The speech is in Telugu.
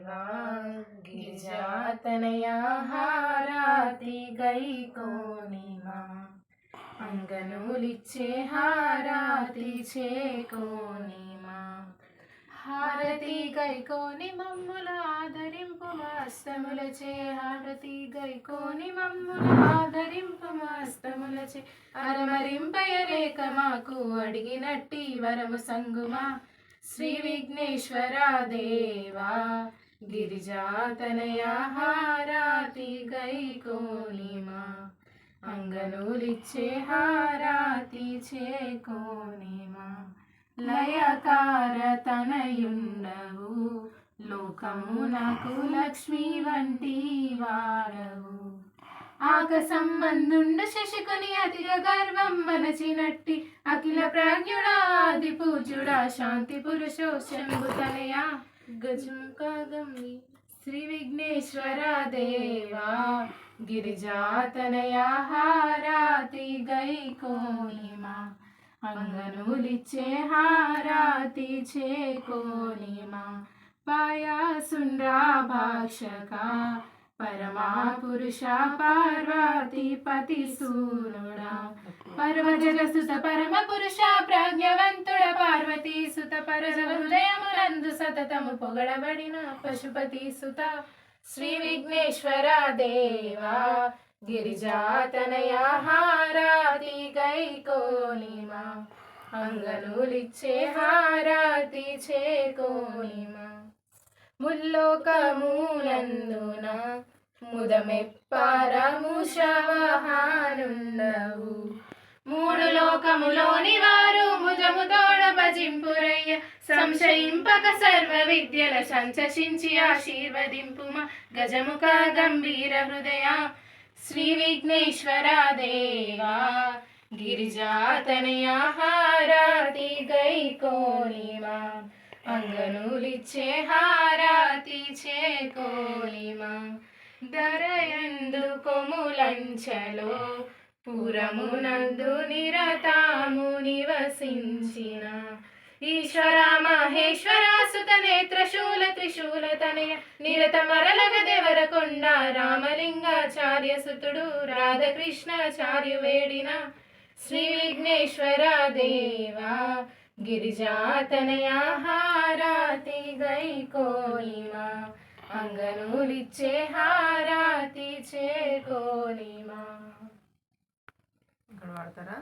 దేవా గిరిజాతనయా హారతి గైకోనిమా అంగనులిచ్చే హారతి చేకోనిమా హారతి గైకోని మమ్ముల ఆదరింపు మస్తములచే హారతి గైకోని మమ్ముల ఆదరింపు మస్తములచే అరమరింపయలేక మాకు అడిగినట్టి వరము సంగుమా శ్రీ విఘ్నేశ్వర దేవా గిరిజాతనయా హారతి గైకోనిమా అంగనులిచ్చే హారతి చేకోనిమా లయకార తనయుండవు లోకమునకు లక్ష్మి వంటి వాడవు ఆకసంబంధుండ శశికుని అతిగా గర్వం మనచినట్టి అఖిల ప్రాజ్ఞుడాది పూజ్యుడా శాంతి పురుషో శంభుతనయా గజముఖగమ్మి శ్రీ విఘ్నేశ్వర దేవా గిరిజాతనయా హారతి గైకోనిమా అంగనులిచ్చే హారతి చేకోనిమా పాయాసుండ్రా భాషక పరమా పురుష పార్వతీపతి సూనుడా పరమజగసుత పరమ పురుష ప్రాజ్ఞవంతుడ పార్వతీ సుత పరజ హృదయములందు సతతము పొగడబడిన పశుపతి సుత శ్రీ విఘ్నేశ్వర దేవా గిరిజాతనయా హారతి గైకోనిమా అంగనులిచ్చే హారతి చేకోనిమా ముల్లోకములందున ముదమెప్పారముషవహానుండవు మూడు లోకములోని వారు ముజముతోడ భజింపురయ్య సంశయింపక సర్వ విద్యల సంచసించి ఆశీర్వదింపుమ గజముఖ గంభీర హృదయ శ్రీ విఘ్నేశ్వర దేవా గిరిజాతనయా హారతి గైకోనిమా అంగనులిచ్చే హారతి చేకోనిమా ధరయందు కొములంచలో పురమునందు నిరతాము నివసించిన ఈశ్వర మహేశ్వర సుత నేత్రశూల త్రిశూల తనయ నిరత మరలగ దేవరకొండ రామలింగాచార్య సుతుడు రాధకృష్ణాచార్య వేడిన శ్రీ విఘ్నేశ్వర దేవా గిరిజాతనయా హారతి గైకోనిమా అంగనులిచ్చే హారతి చేకోనిమా ఇక్కడ వాడతారా.